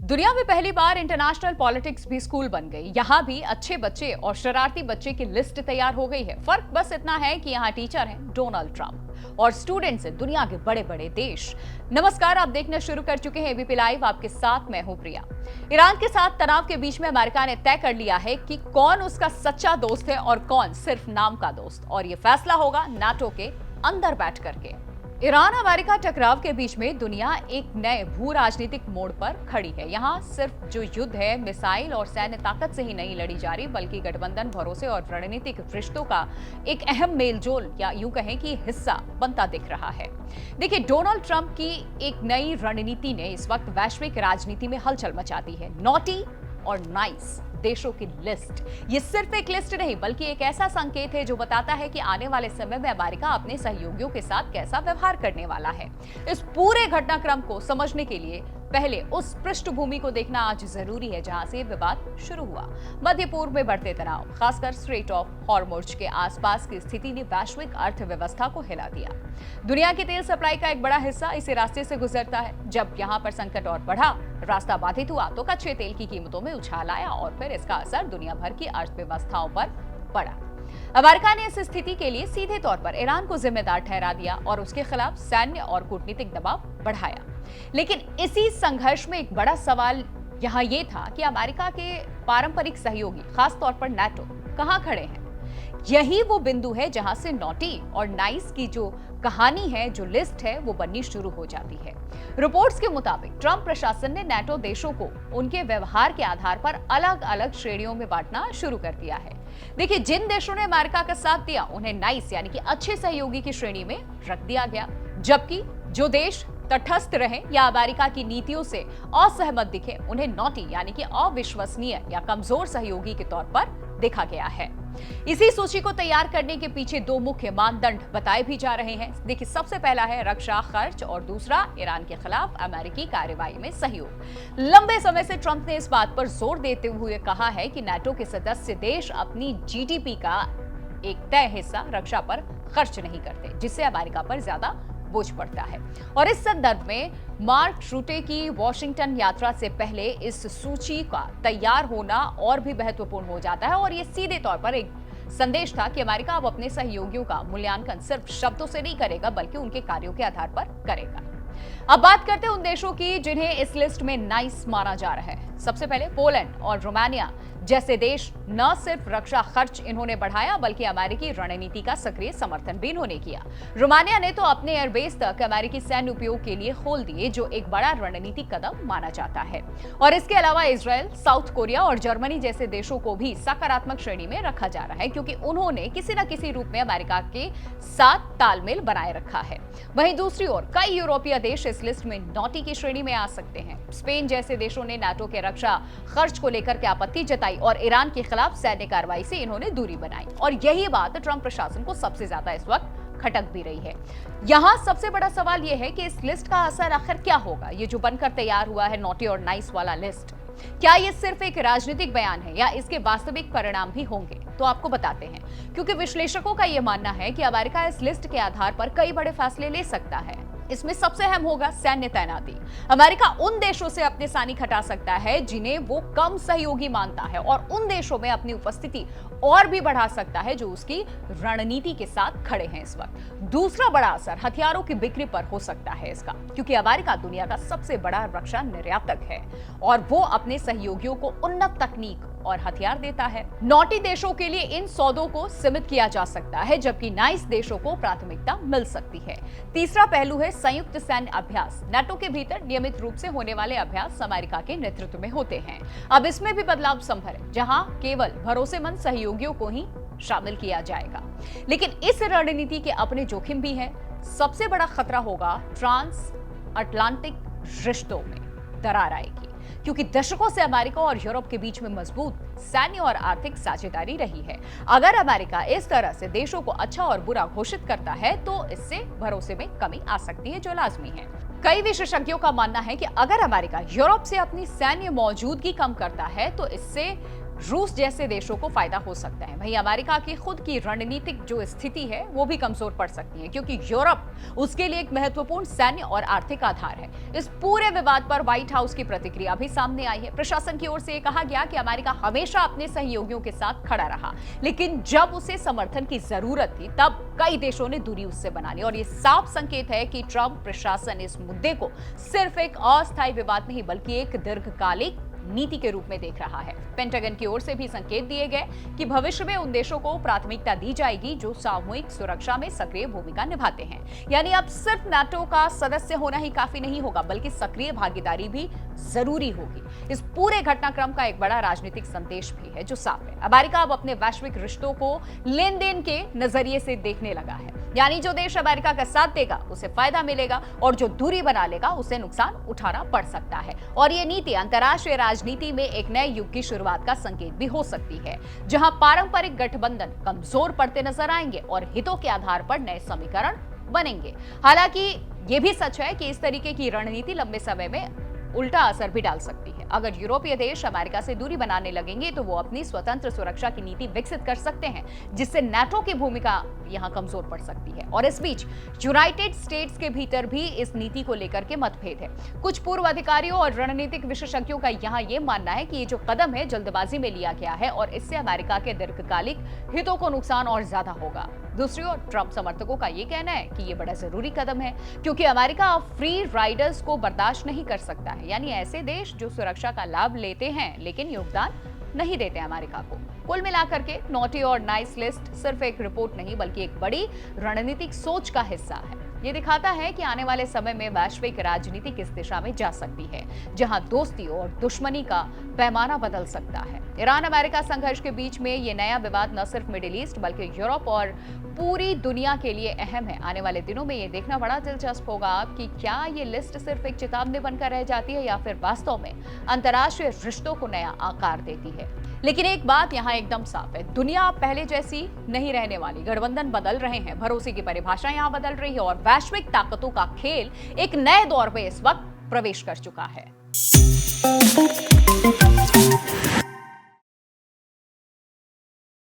दुनिया में पहली बार इंटरनेशनल पॉलिटिक्स भी स्कूल बन गई। यहाँ भी अच्छे बच्चे और शरारती बच्चे की लिस्ट तैयार हो गई है। फर्क बस इतना है कि यहाँ टीचर हैं डोनाल्ड ट्रंप और स्टूडेंट्स हैं दुनिया के बड़े बड़े देश। नमस्कार, आप देखना शुरू कर चुके हैं एबीपी लाइव। आपके साथ मैं हूं प्रिया। ईरान के साथ तनाव के बीच में अमेरिका ने तय कर लिया है कि कौन उसका सच्चा दोस्त है और कौन सिर्फ नाम का दोस्त, और ये फैसला होगा नाटो के अंदर बैठ करके। ईरान अमेरिका टकराव के बीच में दुनिया एक नए भू राजनीतिक मोड़ पर खड़ी है। यहाँ सिर्फ जो युद्ध है मिसाइल और सैन्य ताकत से ही नहीं लड़ी जा रही, बल्कि गठबंधन, भरोसे और रणनीतिक रिश्तों का एक अहम मेलजोल या यूं कहें कि हिस्सा बनता दिख रहा है। देखिए, डोनाल्ड ट्रंप की एक नई रणनीति ने इस वक्त वैश्विक राजनीति में हलचल मचा दी है। नॉटी और नाइस देशों की लिस्ट, ये सिर्फ एक लिस्ट नहीं बल्कि एक ऐसा संकेत है जो बताता है कि आने वाले समय में अमेरिका अपने सहयोगियों के साथ कैसा व्यवहार करने वाला है। इस पूरे घटनाक्रम को समझने के लिए पहले उस पृष्ठभूमि को देखना आज जरूरी है जहां से विवाद शुरू हुआ। मध्य पूर्व में बढ़ते तनाव, खासकर स्ट्रेट ऑफ हॉर्मुज़ के आसपास की स्थिति ने वैश्विक अर्थव्यवस्था को हिला दिया। दुनिया की तेल सप्लाई का एक बड़ा हिस्सा इसी रास्ते से गुजरता है। जब यहाँ पर संकट और बढ़ा, रास्ता बाधित हुआ तो कच्चे तेल की कीमतों में उछाल आया और फिर इसका असर दुनिया भर की अर्थव्यवस्थाओं पर पड़ा। अमेरिका ने इस स्थिति के लिए सीधे तौर पर ईरान को जिम्मेदार ठहरा दिया और उसके खिलाफ सैन्य और कूटनीतिक दबाव बढ़ाया। लेकिन इसी संघर्ष में एक बड़ा सवाल यहाँ ये था कि अमेरिका के पारंपरिक सहयोगी, खास तौर पर नाटो, कहाँ खड़े हैं। यही वो बिंदु है जहां से नॉटी और नाइस की जो कहानी है, जो लिस्ट है, वो बननी शुरू हो जाती है। रिपोर्ट्स के मुताबिक ट्रंप प्रशासन ने नाटो देशों को उनके व्यवहार के आधार पर अलग अलग श्रेणियों में बांटना शुरू कर दिया है। देखिए, जिन देशों ने अमेरिका का साथ दिया उन्हें नाइस यानी कि अच्छे सहयोगी की श्रेणी में रख दिया गया, जबकि जो देश तटस्थ रहे या अमेरिका की नीतियों से असहमत दिखे उन्हें नॉटी यानी कि अविश्वसनीय या कमजोर सहयोगी के तौर पर देखा गया है। इसी सूची को तैयार करने के पीछे दो मुख्य मानदंड बताए भी जा रहे हैं। देखिए, सबसे पहला है रक्षा खर्च और दूसरा ईरान के खिलाफ अमेरिकी कार्रवाई में सहयोग। लंबे समय से ट्रंप ने इस बात पर जोर देते हुए कहा है कि नाटो के सदस्य देश अपनी जीडीपी का एक तय हिस्सा रक्षा पर खर्च नहीं करते, जिससे अमेरिका पर ज्यादा बोझ पड़ता है। और इस संदर्भ में मार्क रूटे की वॉशिंगटन यात्रा से पहले इस सूची का तैयार होना और भी महत्वपूर्ण हो जाता है, और ये सीधे तौर पर एक संदेश था कि अमेरिका अब अपने सहयोगियों का मूल्यांकन सिर्फ शब्दों से नहीं करेगा बल्कि उनके कार्यों के आधार पर करेगा। अब बात करते हैं उन देशों की जिन्हें इस लिस्ट में नाइस माना जा रहा है। सबसे पहले पोलैंड और रोमानिया जैसे देश। न सिर्फ रक्षा खर्च इन्होंने बढ़ाया बल्कि अमेरिकी रणनीति का सक्रिय समर्थन भी इन्होंने किया। रोमानिया ने तो अपने एयरबेस तक अमेरिकी सैन्य उपयोग के लिए खोल दिए, जो एक बड़ा रणनीतिक कदम माना जाता है। और इसके अलावा इजराइल, साउथ कोरिया और जर्मनी जैसे देशों को भी सकारात्मक श्रेणी में रखा जा रहा है, क्योंकि उन्होंने किसी न किसी रूप में अमेरिका के साथ तालमेल बनाए रखा है। वहीं दूसरी ओर कई यूरोपीय देश इस लिस्ट में नॉटी की श्रेणी में आ सकते हैं। स्पेन जैसे देशों ने नाटो के रक्षा खर्च को लेकर के आपत्ति जताई और ईरान के खिलाफ सैन्य कार्रवाई से इन्होंने दूरी बनाई, और यही बात ट्रंप प्रशासन को सबसे ज्यादा इस वक्त खटक भी रही है। यहां सबसे बड़ा सवाल यह है कि इस लिस्ट का असर आखिर क्या होगा। ये जो बनकर तैयार हुआ है नॉटी और नाइस वाला लिस्ट, क्या ये सिर्फ एक राजनीतिक बयान है या इसके वास्तविक परिणाम भी होंगे? तो आपको बताते हैं, क्योंकि विश्लेषकों का यह मानना है कि अमेरिका इस लिस्ट के आधार पर कई बड़े फैसले ले सकता है। इसमें सबसे अहम होगा सैन्य तैनाती। अमेरिका उन देशों से अपने सैनिक हटा सकता है जिन्हें वो कम सहयोगी मानता है, और उन देशों में अपनी उपस्थिति और भी बढ़ा सकता है जो उसकी रणनीति के साथ खड़े हैं इस वक्त। दूसरा बड़ा असर हथियारों की बिक्री पर हो सकता है इसका, क्योंकि अमेरिका दुनिया का सबसे बड़ा रक्षा निर्यातक है और वो अपने सहयोगियों को उन्नत तकनीक और हथियार देता है। नॉटी देशों के लिए इन सौदों को सीमित किया जा सकता है, जबकि नाइस देशों को प्राथमिकता मिल सकती है। तीसरा पहलू है संयुक्त सैन्य अभ्यास। नाटो के भीतर नियमित रूप से होने वाले अभ्यास अमेरिका के नेतृत्व में होते हैं। अब इसमें भी बदलाव संभव है, जहां केवल भरोसेमंद सहयोगियों को ही शामिल किया जाएगा। लेकिन इस रणनीति के अपने जोखिम भी हैं। सबसे बड़ा खतरा होगा ट्रांस अटलांटिक रिश्तों में दरार आएगी, क्योंकि दशकों से अमेरिका और यूरोप के बीच में मजबूत सैन्य और आर्थिक साझेदारी रही है। अगर अमेरिका इस तरह से देशों को अच्छा और बुरा घोषित करता है तो इससे भरोसे में कमी आ सकती है, जो लाजमी है। कई विशेषज्ञों का मानना है कि अगर अमेरिका यूरोप से अपनी सैन्य मौजूदगी कम करता है तो इससे रूस जैसे देशों को फायदा हो सकता है। वहीं अमेरिका की खुद की रणनीतिक जो स्थिति है वो भी कमजोर पड़ सकती है, क्योंकि यूरोप उसके लिए एक महत्वपूर्ण सैन्य और आर्थिक आधार है। इस पूरे विवाद पर व्हाइट हाउस की प्रतिक्रिया भी सामने आई है। प्रशासन की ओर से कहा गया कि अमेरिका हमेशा अपने सहयोगियों के साथ खड़ा रहा, लेकिन जब उसे समर्थन की जरूरत थी तब कई देशों ने दूरी उससे बना ली। और ये साफ संकेत है कि ट्रंप प्रशासन इस मुद्दे को सिर्फ एक अस्थायी विवाद नहीं बल्कि एक दीर्घकालिक नीति के रूप में देख रहा है। पेंटागन की ओर से भी संकेत दिए गए कि भविष्य में उन देशों को प्राथमिकता दी जाएगी जो सामूहिक सुरक्षा में सक्रिय भूमिका निभाते हैं। यानी अब सिर्फ नाटो का सदस्य होना ही काफी नहीं होगा, बल्कि सक्रिय भागीदारी भी जरूरी होगी। इस पूरे घटनाक्रम का एक बड़ा राजनीतिक संदेश भी है जो साफ है। अमेरिका अब अपने वैश्विक रिश्तों को लेन देन के नजरिए से देखने लगा है। यानी जो देश अमेरिका का साथ देगा उसे फायदा मिलेगा और जो दूरी बना लेगा उसे नुकसान उठाना पड़ सकता है। और ये नीति अंतर्राष्ट्रीय राजनीति में एक नए युग की शुरुआत का संकेत भी हो सकती है, जहां पारंपरिक गठबंधन कमजोर पड़ते नजर आएंगे और हितों के आधार पर नए समीकरण बनेंगे। हालांकि ये भी सच है कि इस तरीके की रणनीति लंबे समय में उल्टा असर भी डाल सकती है। अगर यूरोपीय देश अमेरिका से दूरी बनाने लगेंगे तो वो अपनी स्वतंत्र सुरक्षा की नीति विकसित कर सकते हैं, जिससे नाटो की भूमिका यहां कमजोर पड़ सकती है। और इस बीच यूनाइटेड स्टेट्स के भीतर भी इस नीति को लेकर के मतभेद है। कुछ पूर्व अधिकारियों और रणनीतिक विशेषज्ञों का यहां यह मानना है कि ये जो कदम है जल्दबाजी में लिया गया है और इससे अमेरिका के दीर्घकालिक हितों को नुकसान और ज्यादा होगा। दूसरी ओर ट्रंप समर्थकों का यह कहना है कि यह बड़ा जरूरी कदम है, क्योंकि अमेरिका अब फ्री राइडर्स को बर्दाश्त नहीं कर सकता है। यानी ऐसे देश जो सुरक्षा का लाभ लेते हैं लेकिन योगदान नहीं देते अमेरिका को। कुल मिलाकर के नॉटी और नाइस लिस्ट सिर्फ एक रिपोर्ट नहीं बल्कि एक बड़ी रणनीतिक सोच का हिस्सा है। ये दिखाता है कि आने वाले समय में वैश्विक राजनीति किस दिशा में जा सकती है, जहां दोस्ती और दुश्मनी का पैमाना बदल सकता है। ईरान अमेरिका संघर्ष के बीच में ये नया विवाद न सिर्फ मिडिल ईस्ट बल्कि यूरोप और पूरी दुनिया के लिए अहम है। आने वाले दिनों में ये देखना बड़ा दिलचस्प होगा कि क्या ये लिस्ट सिर्फ एक चेतावनी बनकर रह जाती है या फिर वास्तव में अंतर्राष्ट्रीय रिश्तों को नया आकार देती है। लेकिन एक बात यहाँ एकदम साफ है, दुनिया पहले जैसी नहीं रहने वाली। गठबंधन बदल रहे हैं, भरोसे की परिभाषा यहाँ बदल रही है और वैश्विक ताकतों का खेल एक नए दौर में इस वक्त प्रवेश कर चुका है।